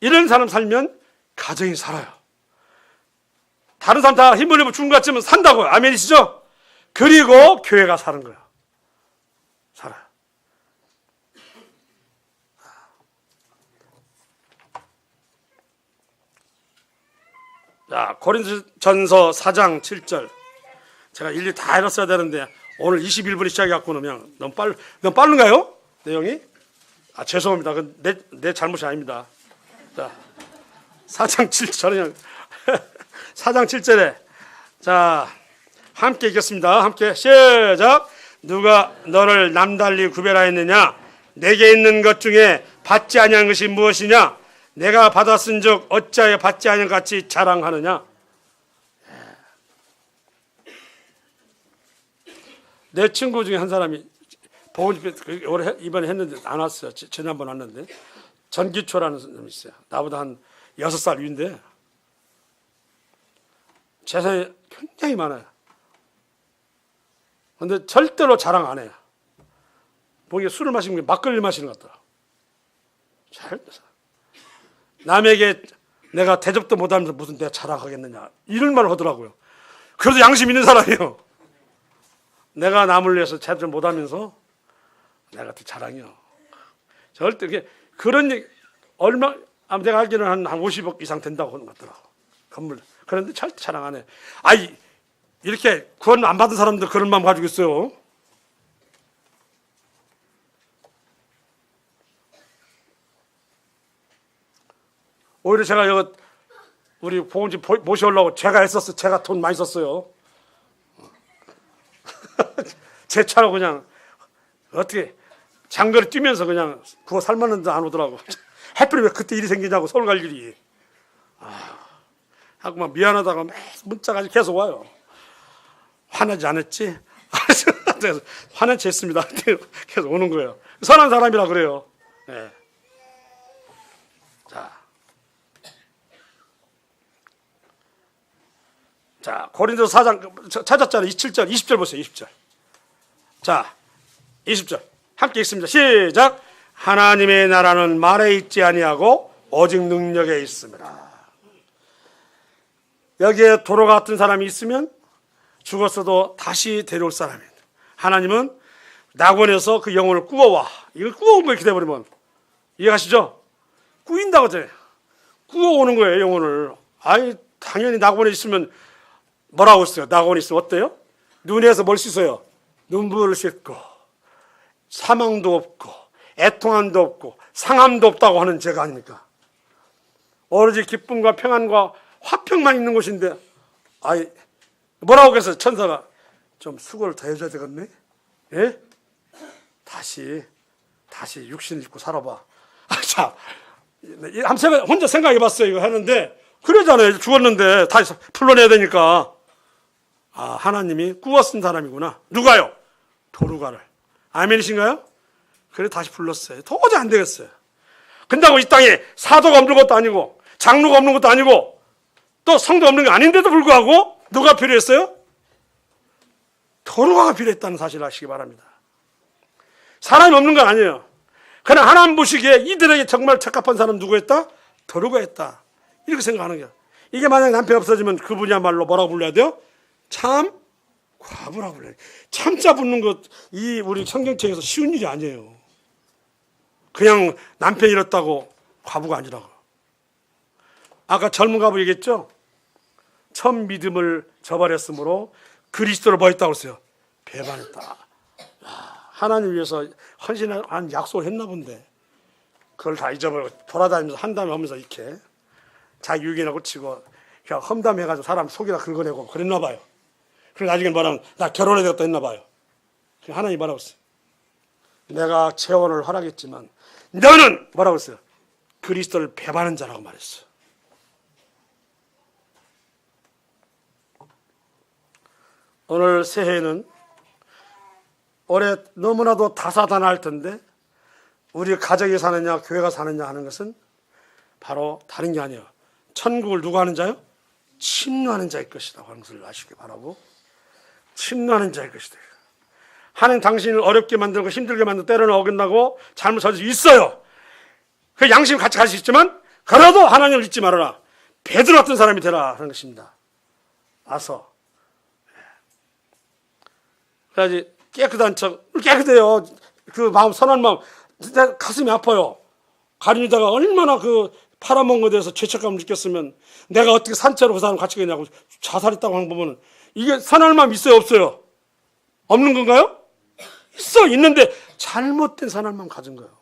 이런 사람 살면 가정이 살아요. 다른 사람 다 힘을 내고 죽은 것 같지만 산다고요. 아멘이시죠? 그리고 교회가 사는 거예요. 살아요. 자, 고린도전서 4장 7절. 제가 일일이 다 읽었어야 되는데 오늘 21분에 시작해갖고는 그냥 너무 빠른가요? 내용이? 죄송합니다. 내 잘못이 아닙니다. 자, 4장 7절. 4장 7절에 자, 함께 읽겠습니다. 함께 시작. 누가 너를 남달리 구별하였느냐? 내게 있는 것 중에 받지 아니한 것이 무엇이냐? 내가 받았은즉 어찌하여 받지 아니한 같이 자랑하느냐? 내 친구 중에 한 사람이 보건집회 올해 이번에 했는데 안 왔어요. 지난번 왔는데 전기초라는 사람이 있어요. 나보다 한 6살 위인데 재산이 굉장히 많아요. 그런데 절대로 자랑 안 해요. 보기에 술을 마시는 게 막걸리 마시는 것 같더라. 남에게 내가 대접도 못하면서 무슨 내가 자랑하겠느냐 이런 말을 하더라고요. 그래도 양심 있는 사람이에요. 내가 남을 위해서 제대로 못하면서 내가 또 자랑이요. 절대 그런 얘기 내가 알기로는 한 50억 이상 된다고 하는 것 같더라고. 건물. 그런데 절대 자랑 안 해. 이렇게 구원 안 받은 사람들 그런 마음 가지고 있어요. 오히려 제가 우리 보건집 모셔오려고 제가 했었어요. 제가 돈 많이 썼어요. 제 차로 그냥 어떻게 장거리 뛰면서 그냥 구워 삶았는데 안 오더라고. 하필 왜 그때 일이 생기냐고 서울 갈 일이. 하고 막 미안하다가 막 문자가 계속 와요. 화나지 않았지? 그래서 화난 채 했습니다. 계속 오는 거예요. 선한 사람이라 그래요. 네. 자, 고린도서 4장 찾았잖아요. 27절, 20절 보세요. 20절. 자, 20절. 함께 읽습니다. 시작. 하나님의 나라는 말에 있지 아니하고 오직 능력에 있습니다. 여기에 도로 같은 사람이 있으면 죽었어도 다시 데려올 사람입니다. 하나님은 낙원에서 그 영혼을 꾸어와. 이걸 꾸어온 걸 기대버리면 이해가시죠? 꾸인다고 하잖아요. 꾸어오는 거예요, 영혼을. 아니, 당연히 낙원에 있으면 뭐라고 했어요? 낙원에 있으면 어때요? 눈에서 뭘 씻어요? 눈물을 씻고 사망도 없고 애통함도 없고 상함도 없다고 하는 죄가 아닙니까? 오로지 기쁨과 평안과 화평만 있는 곳인데, 아이, 뭐라고 그랬어요? 천사가 좀 수고를 더 해줘야 되겠네? 예? 다시 육신 입고 살아봐. 자, 한번 혼자 생각해 봤어요. 이거 하는데, 그러잖아요. 죽었는데 다시 풀러내야 되니까. 하나님이 꾸어 쓴 사람이구나. 누가요? 도루가를. 아멘이신가요? 그래 다시 불렀어요. 도저히 안 되겠어요. 근다고 이 땅에 사도가 없는 것도 아니고 장로가 없는 것도 아니고 또 성도 없는 게 아닌데도 불구하고 누가 필요했어요? 도루가가 필요했다는 사실을 아시기 바랍니다. 사람이 없는 건 아니에요. 그러나 하나님 보시기에 이들에게 정말 적합한 사람 누구였다? 도루가였다. 이렇게 생각하는 거예요. 이게 만약 남편 없어지면 그분이야말로 뭐라고 불러야 돼요? 참 과부라고 불러요. 참자 붙는 것, 이 우리 성경책에서 쉬운 일이 아니에요. 그냥 남편 잃었다고 과부가 아니라고. 아까 젊은 과부 얘기했죠? 처음 믿음을 저버렸으므로 그리스도를 뭐 했다고 했어요? 배반했다. 하나님 위해서 헌신한 약속을 했나 본데 그걸 다 잊어버리고 돌아다니면서 한담 하면서 이렇게 자기 유기나 고치고 그냥 험담해가지고 사람 속이다 긁어내고 그랬나 봐요. 그래서 나중에 뭐라면 나 결혼해야 되겠다 했나 봐요. 하나님 뭐라고 했어요? 내가 재혼을 허락했지만 너는 뭐라고 했어요? 그리스도를 배반한 자라고 말했어요. 오늘 새해에는 올해 너무나도 다사다난할 텐데 우리 가정이 사느냐 교회가 사느냐 하는 것은 바로 다른 게 아니에요. 천국을 누가 하는 자요? 침노하는 자의 것이다 하는 것을 아시기 바라고. 침노하는 자의 것이다. 하나님 당신을 어렵게 만들고 힘들게 만들고 때로는 어긋나고 잘못 저질 수 있어요. 그 양심이 같이 갈 수 있지만 그래도 하나님을 잊지 말아라. 베드로 같은 사람이 되라 하는 것입니다. 아서 그래야지 깨끗한 척 깨끗해요. 그 마음 선한 마음 진짜 가슴이 아파요. 가림이다가 얼마나 그 팔아먹은 것에 대해서 죄책감을 느꼈으면 내가 어떻게 산채로 그 사람 같이 가냐고 자살했다고 하는 거 보면 이게 선한 마음 있어요 없어요? 없는 건가요? 있어. 있는데 잘못된 선한 마음 가진 거예요.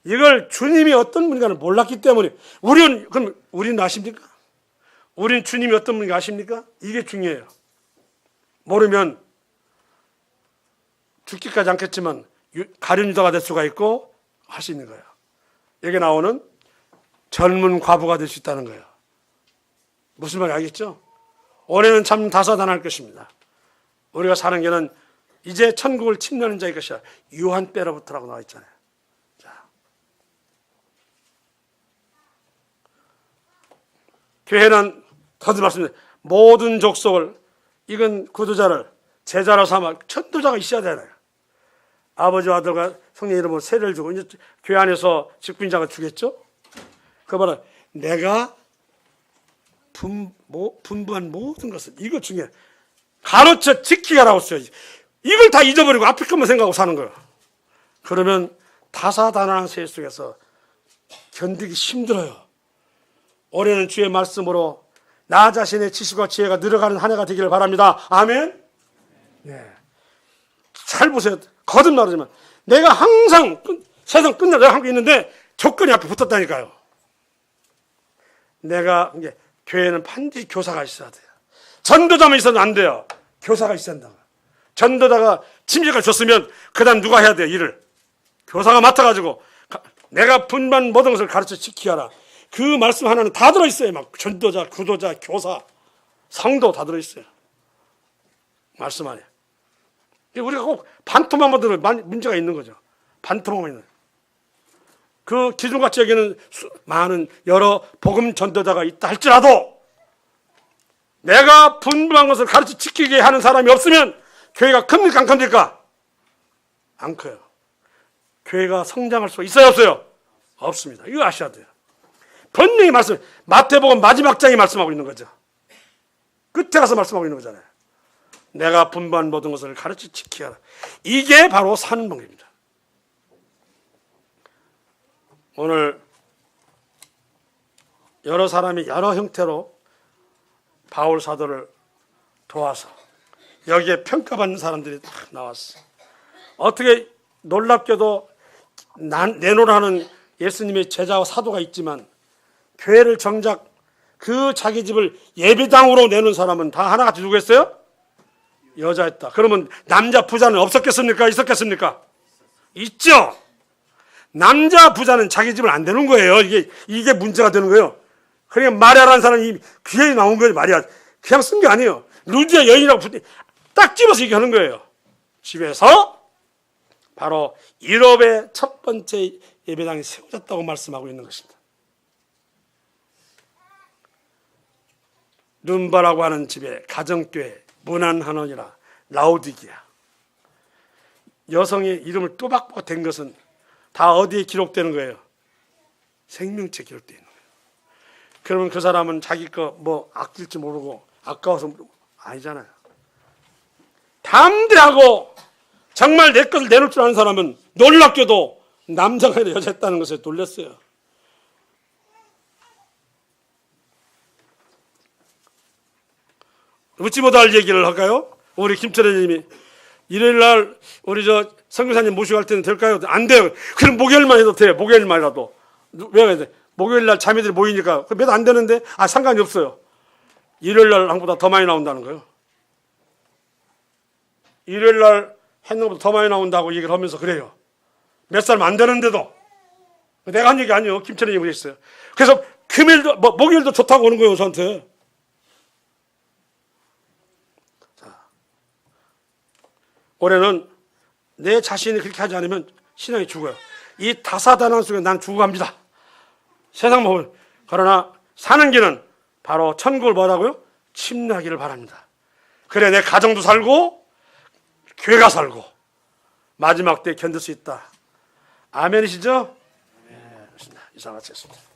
이걸 주님이 어떤 분인가를 몰랐기 때문에 그럼 우리는 아십니까? 우리는 주님이 어떤 분인가 아십니까? 이게 중요해요. 모르면 죽기까지 않겠지만 가룟 유다가 될 수가 있고 할 수 있는 거예요. 여기 나오는 젊은 과부가 될 수 있다는 거예요. 무슨 말인지 알겠죠? 올해는 참 다사다난할 것입니다. 우리가 사는 게는 이제 천국을 침노하는 자의 것이야. 유한 때로부터라고 나와 있잖아요. 자, 교회는 더듬 말씀드립니다. 모든 족속을 이건 구두자를 제자로 삼아 천도자가 있어야 되나요? 아버지와 아들과 성령 이름으로 세례를 주고 이제 교회 안에서 직분자가 주겠죠? 그 말은 내가 분부한 모든 것을 이거 중요해. 가르쳐 지키라고 써요. 이걸 다 잊어버리고 앞에 것만 생각하고 사는 거예요. 그러면 다사다난한 세계 속에서 견디기 힘들어요. 올해는 주의 말씀으로 나 자신의 지식과 지혜가 늘어가는 한 해가 되기를 바랍니다. 아멘. 네. 잘 보세요. 거듭나르지만 내가 항상 세상 끝나 내가 하고 있는데 조건이 앞에 붙었다니까요. 내가 이제 교회는 반드시 교사가 있어야 돼요. 전도자만 있어도 안 돼요. 교사가 있어야 한다. 전도자가 침식을 줬으면 그 다음 누가 해야 돼? 일을. 교사가 맡아가지고 내가 분반 모든 것을 가르쳐 지키게 하라. 그 말씀 하나는 다 들어있어요. 막 전도자, 구도자, 교사, 성도 다 들어있어요. 말씀 안에. 우리가 꼭 반토막만 들으면 문제가 있는 거죠. 반토막만 있는. 그 기둥같이 여기는 많은 여러 복음 전도자가 있다 할지라도 내가 분분한 것을 가르쳐 지키게 하는 사람이 없으면 교회가 큽니까 안 큽니까? 안 커요. 교회가 성장할 수 있어요 없어요? 없습니다. 이거 아셔야 돼요. 분명히 마태복음 마지막 장에 말씀하고 있는 거죠. 끝에 가서 말씀하고 있는 거잖아요. 내가 분반 모든 것을 가르쳐 지키게 하라. 이게 바로 사는 방법입니다. 오늘 여러 사람이 여러 형태로 바울 사도를 도와서 여기에 평가받는 사람들이 다 나왔어. 어떻게 놀랍게도 내노라는 예수님의 제자와 사도가 있지만 교회를 정작 그 자기 집을 예배당으로 내는 사람은 다 하나같이 누구였어요? 여자였다. 그러면 남자 부자는 없었겠습니까? 있었겠습니까? 있죠. 남자 부자는 자기 집을 안 되는 거예요. 이게 문제가 되는 거예요. 그러니까 마리아라는 사람이 귀에 나온 거예요. 마리아. 그냥 쓴 게 아니에요. 루디아 여인이라고 딱 집어서 얘기하는 거예요. 집에서 바로 유럽의 첫 번째 예배당이 세워졌다고 말씀하고 있는 것입니다. 룸바라고 하는 집에 가정교회 문안한원이라 라우디기아 여성의 이름을 또박또박 댄 것은 다 어디에 기록되는 거예요? 생명체에 기록되어 있는 거예요. 그러면 그 사람은 자기 거 뭐 아낄지 모르고 아까워서 아니잖아요. 담대하고 정말 내 것을 내놓을 줄 아는 사람은 놀랍게도 남자가 아니라 여자였다는 것에 놀랐어요. 웃지 못할 얘기를 할까요? 우리 김철애님이 일요일날 우리 선교사님 모시고 갈 때는 될까요? 안 돼요. 그럼 목요일만 해도 돼요. 목요일만이라도. 왜 해야 돼? 목요일날 자매들이 모이니까 몇 안 되는데 상관이 없어요. 일요일날 한보다 더 많이 나온다는 거예요. 일요일날 했는 것보다 더 많이 나온다고 얘기를 하면서 그래요. 몇 사람 안 되는데도. 내가 한 얘기 아니에요. 김철애님이 그랬어요. 그래서 금요일도 목요일도 좋다고 오는 거예요. 저한테. 올해는 내 자신이 그렇게 하지 않으면 신앙이 죽어요. 이 다사다난 속에 난 죽어갑니다. 세상 보면. 그러나 사는 길은 바로 천국을 뭐라고요? 침략하기를 바랍니다. 그래 내 가정도 살고 교회가 살고 마지막 때 견딜 수 있다. 아멘이시죠? 네, 이상 마치겠습니다.